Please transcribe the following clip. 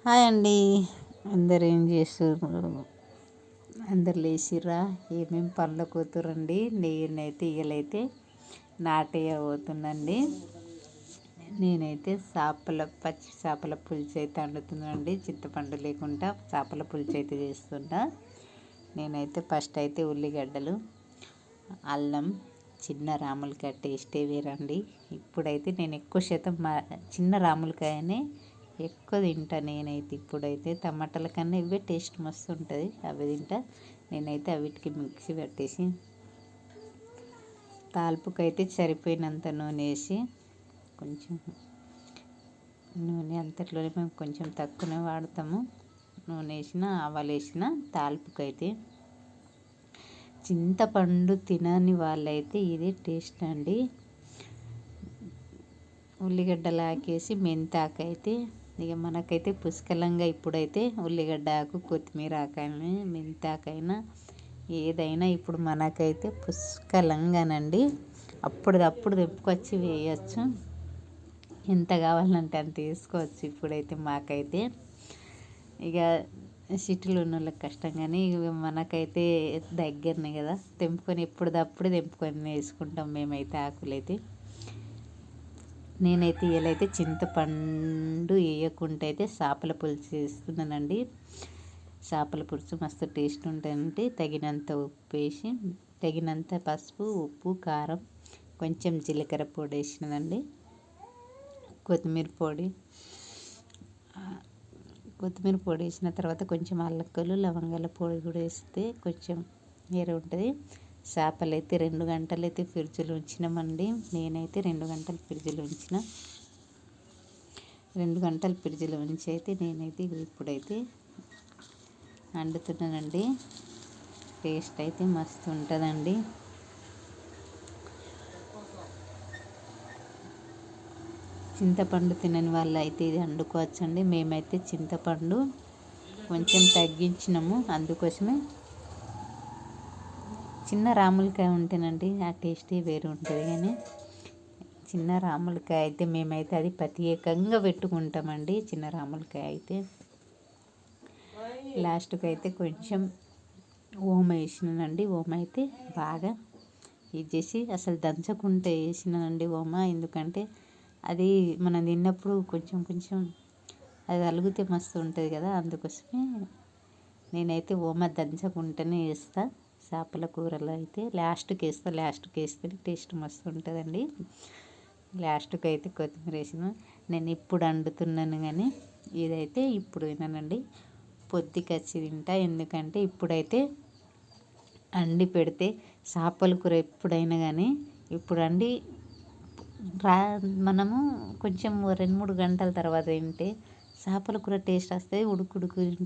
Hi అండి. అందరు ఏం చేస్తుర్రు? అందరు లేచిర్రా? ఏమేమి పనులకు పోతుర్రండి? నేనైతే ఇయ్యాలైతే నాటేయబోతున్నాండి. నేనైతే పచ్చి చేపల పులుసు అయితే వండుతున్నానండి. చింతపండు లేకుండా చేపల పులుసు అయితే చేస్తున్నా. నేనైతే ఫస్ట్ అయితే ఉల్లిగడ్డలు, అల్లం, చిన్న రాములకాయ టేస్టే వేరండి. ఇప్పుడైతే నేను ఎక్కువ శాతం చిన్న రాములకాయనే ఎక్కువ తింటా. నేనైతే ఇప్పుడైతే టమాటాల కన్నా ఇవే టేస్ట్ మస్తు ఉంటుంది, అవి తింటా. నేనైతే అవిటికి మిక్సీ పట్టేసి తాల్పుకైతే సరిపోయినంత నూనె వేసి, కొంచెం నూనె అంతట్లోనే మేము కొంచెం తక్కువనే వాడతాము. నూనె వేసిన, ఆవాలు వేసిన తాల్పుకైతే చింతపండు తినని వాళ్ళైతే ఇదే టేస్ట్ అండి. ఉల్లిగడ్డలు ఆకేసి మెంతాకు అయితే ఇక మనకైతే పుష్కలంగా ఇప్పుడైతే ఉల్లిగడ్డ ఆకు, కొత్తిమీర ఆకైనా, మెంతాకైనా ఏదైనా ఇప్పుడు మనకైతే పుష్కలంగానండి. అప్పుడు తెప్పుకొచ్చి వేయచ్చు. ఎంత కావాలంటే అంత వేసుకోవచ్చు. ఇప్పుడైతే మాకైతే ఇక సిటీలో ఉన్న వాళ్ళకి కష్టం, కానీ మనకైతే దగ్గరనే కదా, ఎప్పుడప్పుడు తెంపుకొని వేసుకుంటాం మేమైతే ఆకులైతే. నేనైతే ఇవాళైతే చింతపండు వేయకుండా అయితే చేపల పులుసు వేస్తున్నానండి. చేపల పులుసు మస్తు టేస్ట్ ఉంటుందంటే తగినంత ఉప్పు వేసి, తగినంత పసుపు, ఉప్పు, కారం, కొంచెం జీలకర్ర పొడి వేసినానండి. కొత్తిమీర పొడి వేసిన తర్వాత కొంచెం అల్లక్కలు, లవంగాల పొడి కూడా వేస్తే కొంచెం వేరే ఉంటుంది. చేపలు అయితే 2 గంటలు అయితే ఫ్రిడ్జ్లో ఉంచినామండి. నేనైతే 2 గంటలు ఫ్రిడ్జ్లో ఉంచిన. 2 గంటలు ఫ్రిడ్జ్లో ఉంచి అయితే నేనైతే ఇప్పుడైతే వండుతున్నానండి. టేస్ట్ అయితే మస్తు ఉంటుందండి. చింతపండు తినని వాళ్ళు అయితే ఇది వండుకోవచ్చండి. మేమైతే చింతపండు కొంచెం తగ్గించినాము. అందుకోసమే చిన్న రాములకాయ ఉంటేనండి ఆ టేస్టే వేరు ఉంటుంది. కానీ చిన్న రాములకాయ అయితే మేమైతే అది ప్రత్యేకంగా పెట్టుకుంటామండి. చిన్న రాములకాయ అయితే లాస్ట్కి అయితే కొంచెం ఓమ వేసినానండి. ఓమ అయితే బాగా ఇది చేసి అసలు దంచకుంటే వేసినానండి ఓమ. ఎందుకంటే అది మనం తిన్నప్పుడు కొంచెం అది అలుగుతే మస్తు ఉంటుంది కదా, అందుకోసమే నేనైతే ఓమ దంచకుంటేనే వేస్తా. చేపల కూరలో అయితే లాస్ట్కి వేస్తేనే టేస్ట్ మస్తు ఉంటుందండి. లాస్ట్కి అయితే కొత్తిమీర వేసిన. నేను ఇప్పుడు వండుతున్నాను, కానీ ఇదైతే ఇప్పుడు తిననండి, పొద్దుకొచ్చి తింటా. ఎందుకంటే ఇప్పుడైతే వండి పెడితే చేపల కూర ఎప్పుడైనా కానీ ఇప్పుడు వండి మనము కొంచెం 2-3 గంటల తర్వాత తింటే చేపల కూర టేస్ట్ వస్తుంది. ఉడుకు తింటే